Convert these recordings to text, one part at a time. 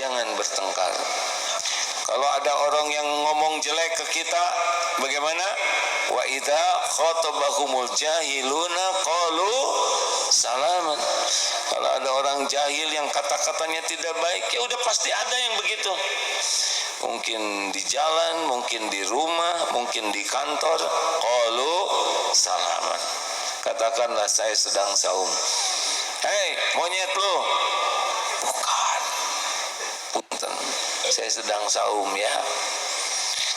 jangan bertengkar. Kalau ada orang yang ngomong jelek ke kita, bagaimana? Wa idza khatabahumul jahiluna qalu salaman. Kalau ada orang jahil yang kata-katanya tidak baik, ya udah pasti ada yang begitu. Mungkin di jalan, mungkin di rumah, mungkin di kantor. Qalu salaman. Katakanlah saya sedang saum. Hei monyet lu. Bukan. Punten. Saya sedang saum ya.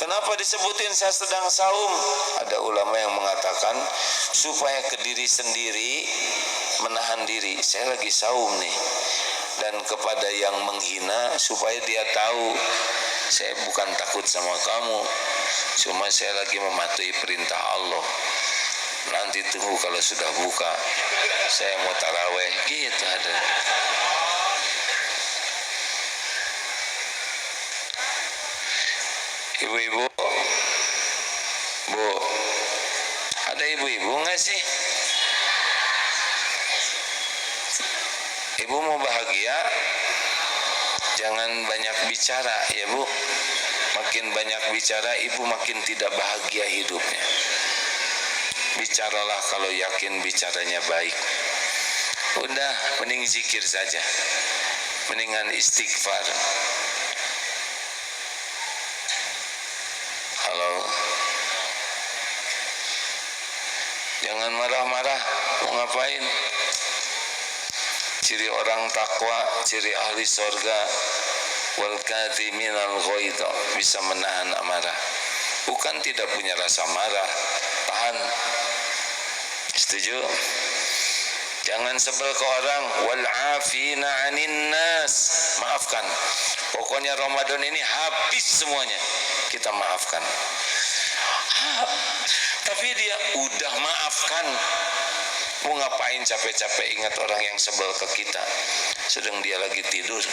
Kenapa disebutin saya sedang saum? Ada ulama yang mengatakan supaya ke diri sendiri menahan diri. Saya lagi saum nih. Dan kepada yang menghina supaya dia tahu saya bukan takut sama kamu, cuma saya lagi mematuhi perintah Allah. Nanti tunggu kalau sudah buka, saya mau taraweh gitu ada. Ibu-ibu, Bu, ada ibu-ibu nggak sih? Ibu mau bahagia, jangan banyak bicara ya Bu. Makin banyak bicara, ibu makin tidak bahagia hidupnya. Bicaralah kalau yakin bicaranya baik. Udah, mending zikir saja, mendingan istighfar. Halo, jangan marah-marah. Mau ngapain? Ciri orang takwa, ciri ahli sorga, wal kadhiminal ghaidh, bisa menahan amarah. Bukan tidak punya rasa marah, tahan. Setuju? Jangan sebel ke orang. Wal afina 'anin nas, maafkan. Pokoknya Ramadan ini habis semuanya, kita maafkan. Tapi dia udah maafkan. Mau ngapain capek-capek ingat orang yang sebel ke kita, sedang dia lagi tidur.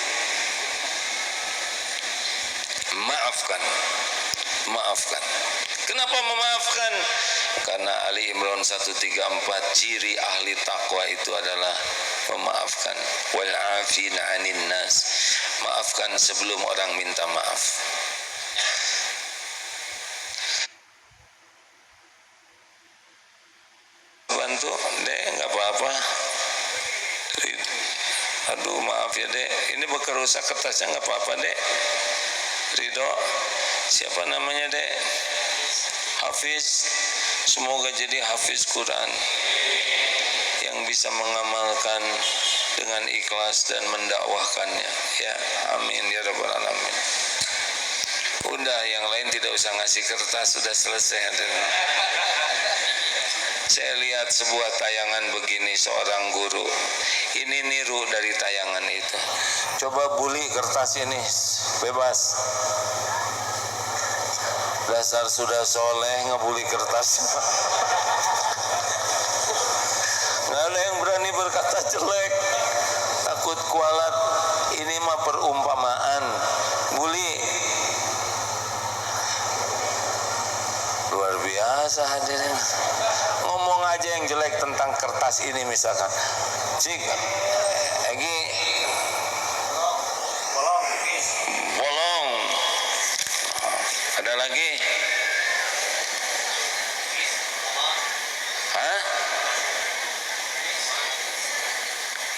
Maafkan, maafkan. Kenapa memaafkan? Karena Ali Imran 134, ciri ahli takwa itu adalah memaafkan. Wal afina 'anin nas, maafkan sebelum orang minta maaf. Bantu dek, nggak apa-apa. Aduh maaf ya dek, ini bekas rusak kertasnya, nggak apa-apa dek. Ridho, siapa namanya dek? Hafiz, semoga jadi hafiz Quran yang bisa mengamalkan dengan ikhlas dan mendakwahkannya ya, amin ya rabbal alamin. Udah, yang lain tidak usah ngasih kertas, sudah selesai. Saya lihat sebuah tayangan begini, seorang guru ini niru dari tayangan itu. Coba bully kertas ini, bebas. Dasar sudah soleh ngebully kertas. Nggak ada yang berani berkata jelek, takut kualat. Ini mah perumpamaan. Bully luar biasa hadirin. Ngomong aja yang jelek tentang kertas ini misalkan, cik Egi bolong, ada lagi, hah?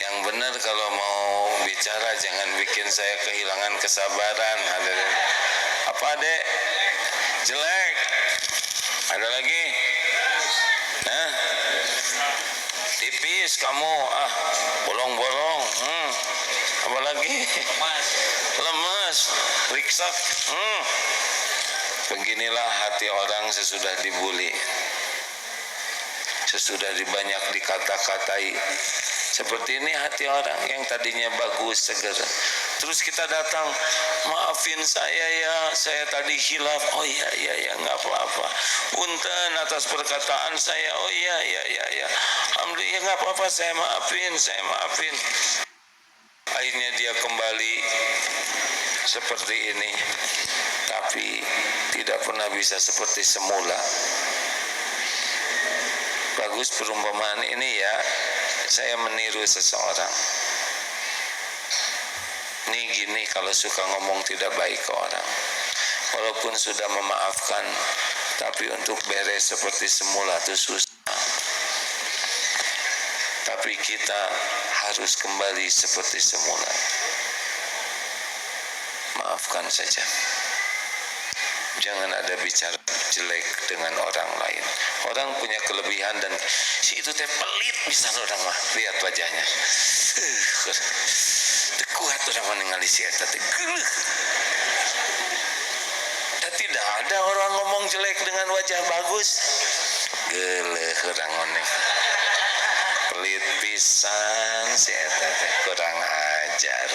Yang benar kalau mau bicara jangan bikin saya kehilangan kesabaran hadirin. Apa dek? Jelek. Ada lagi? Nah, tipis kamu, bolong-bolong. Apa lagi? Lemas, riksak. Beginilah hati orang sesudah dibully, sesudah banyak dikata-katai. Seperti ini hati orang yang tadinya bagus, segar. Terus kita datang, maafin saya ya, saya tadi khilaf. Oh iya, nggak apa-apa. Punten atas perkataan saya. Oh iya. Alhamdulillah, nggak apa-apa, saya maafin. Akhirnya dia kembali seperti ini, tapi tidak pernah bisa seperti semula. Bagus perumpamaan ini ya. Saya meniru seseorang. Nih gini, kalau suka ngomong tidak baik ke orang, walaupun sudah memaafkan, tapi untuk beres seperti semula itu susah. Tapi kita harus kembali seperti semula. Maafkan saja. Jangan ada bicara jelek dengan orang lain. Orang punya kelebihan dan si itu teh pelit bisa orang mah. Lihat wajahnya. Kuat orang menningali si eta teh. Dan tidak ada orang ngomong jelek dengan wajah bagus. Geuleuh orang ngomong. Pelit pisan si eta teh, kurang ajar.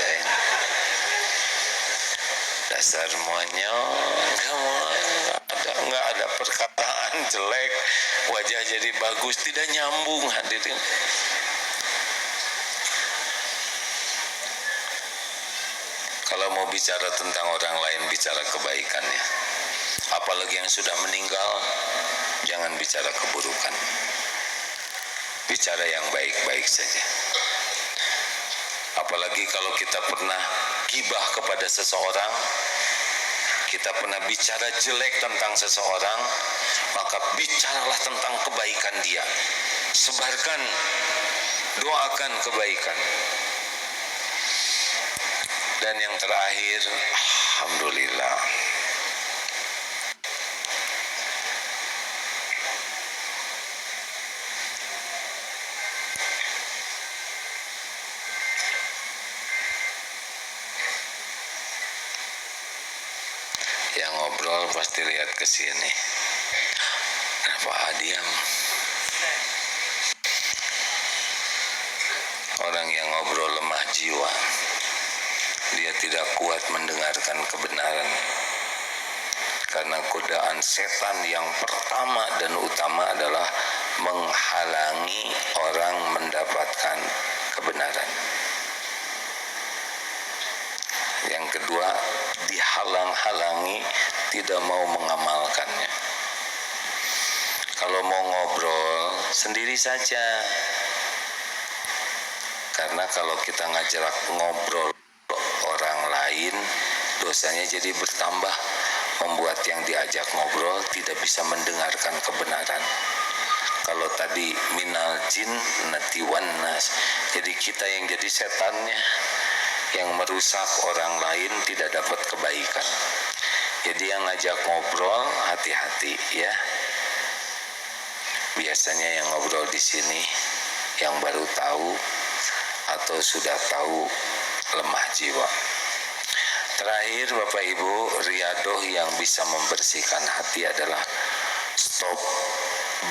Dasar monyong, nggak ada perkataan jelek, wajah jadi bagus, tidak nyambung hadirin. Kalau mau bicara tentang orang lain, bicara kebaikannya. Apalagi yang sudah meninggal, jangan bicara keburukan. Bicara yang baik-baik saja. Apalagi kalau kita pernah gibah kepada seseorang, kita pernah bicara jelek tentang seseorang, maka bicaralah tentang kebaikan dia. Sebarkan, doakan kebaikan. Dan yang terakhir, alhamdulillah, yang ngobrol pasti lihat ke sini. Kenapa diam? Orang yang ngobrol lemah jiwa. Dia tidak kuat mendengarkan kebenaran. Karena godaan setan yang pertama dan utama adalah menghalangi orang mendapatkan kebenaran. Yang kedua, dihalang-halangi, tidak mau mengamalkannya. Kalau mau ngobrol, sendiri saja. Karena kalau kita ngajak ngobrol orang lain, dosanya jadi bertambah, membuat yang diajak ngobrol tidak bisa mendengarkan kebenaran. Kalau tadi minal jin natiwan nas, jadi kita yang jadi setannya, yang merusak orang lain tidak dapat kebaikan. Jadi yang ngajak ngobrol hati-hati ya. Biasanya yang ngobrol di sini yang baru tahu atau sudah tahu lemah jiwa. Terakhir Bapak Ibu, riadoh yang bisa membersihkan hati adalah stop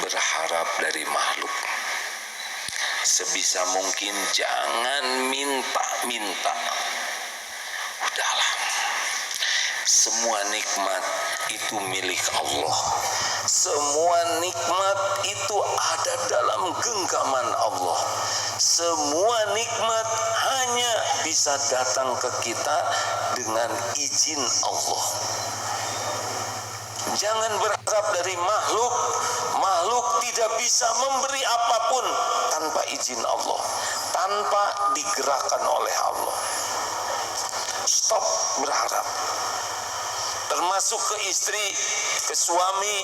berharap dari makhluk. Sebisa mungkin jangan minta-minta. Udahlah. Semua nikmat itu milik Allah. Semua nikmat itu ada dalam genggaman Allah. Semua nikmat hanya bisa datang ke kita dengan izin Allah. Jangan berharap dari makhluk. Makhluk tidak bisa memberi apapun tanpa izin Allah, tanpa digerakkan oleh Allah. Stop berharap. Termasuk ke istri, ke suami,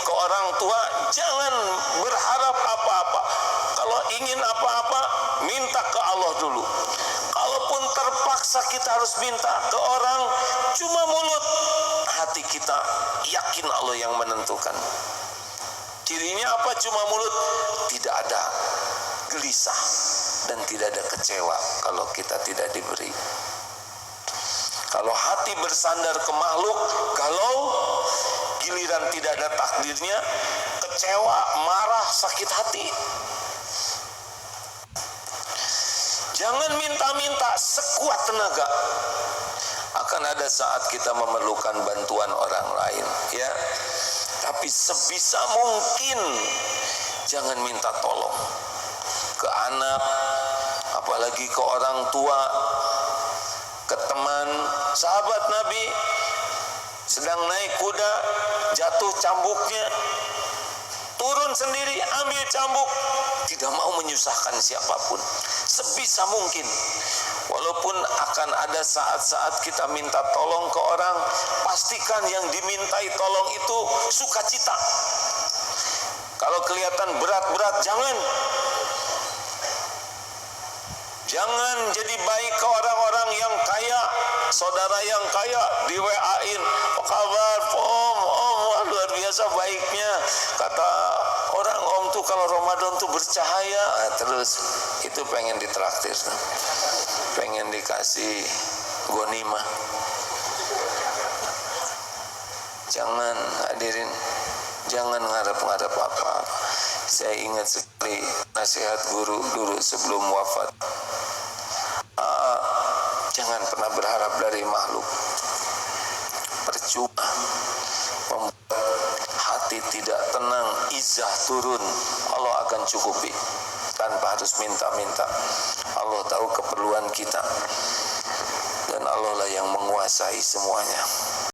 ke orang tua, jangan berharap apa-apa. Kalau ingin apa-apa, minta ke Allah dulu. Kalaupun terpaksa kita harus minta ke orang, cuma mulut, hati kita yakin Allah yang menentukan. Cirinya apa? Cuma mulut, tidak ada gelisah dan tidak ada kecewa kalau kita tidak diberi. Kalau hati bersandar ke makhluk, kalau giliran tidak ada takdirnya, kecewa, marah, sakit hati. Jangan minta-minta sekuat tenaga. Akan ada saat kita memerlukan bantuan orang lain, ya. Tapi sebisa mungkin jangan minta tolong ke anak, apalagi ke orang tua, ke teman. Sahabat Nabi sedang naik kuda, jatuh cambuknya, turun sendiri ambil cambuk, tidak mau menyusahkan siapapun. Sebisa mungkin, Walaupun akan ada saat-saat kita minta tolong ke orang, pastikan yang dimintai tolong itu sukacita. Kalau kelihatan berat-berat, jangan jadi baik ke orang-orang yang kaya, saudara yang kaya, di WA-in, apa kabar Om, wah, luar biasa baiknya. Kata orang, Om tuh kalau Ramadan tuh bercahaya. Terus itu pengen ditraktir, pengen dikasih gonimah. Jangan, hadirin, jangan ngarep-ngarep apa-apa. Saya ingat sekali nasihat guru dulu sebelum wafat. Jangan pernah berharap dari makhluk. Percuma, membuat hati tidak tenang, izah turun. Allah akan cukupi tanpa harus minta-minta. Allah tahu keperluan kita, dan Allah lah yang menguasai semuanya.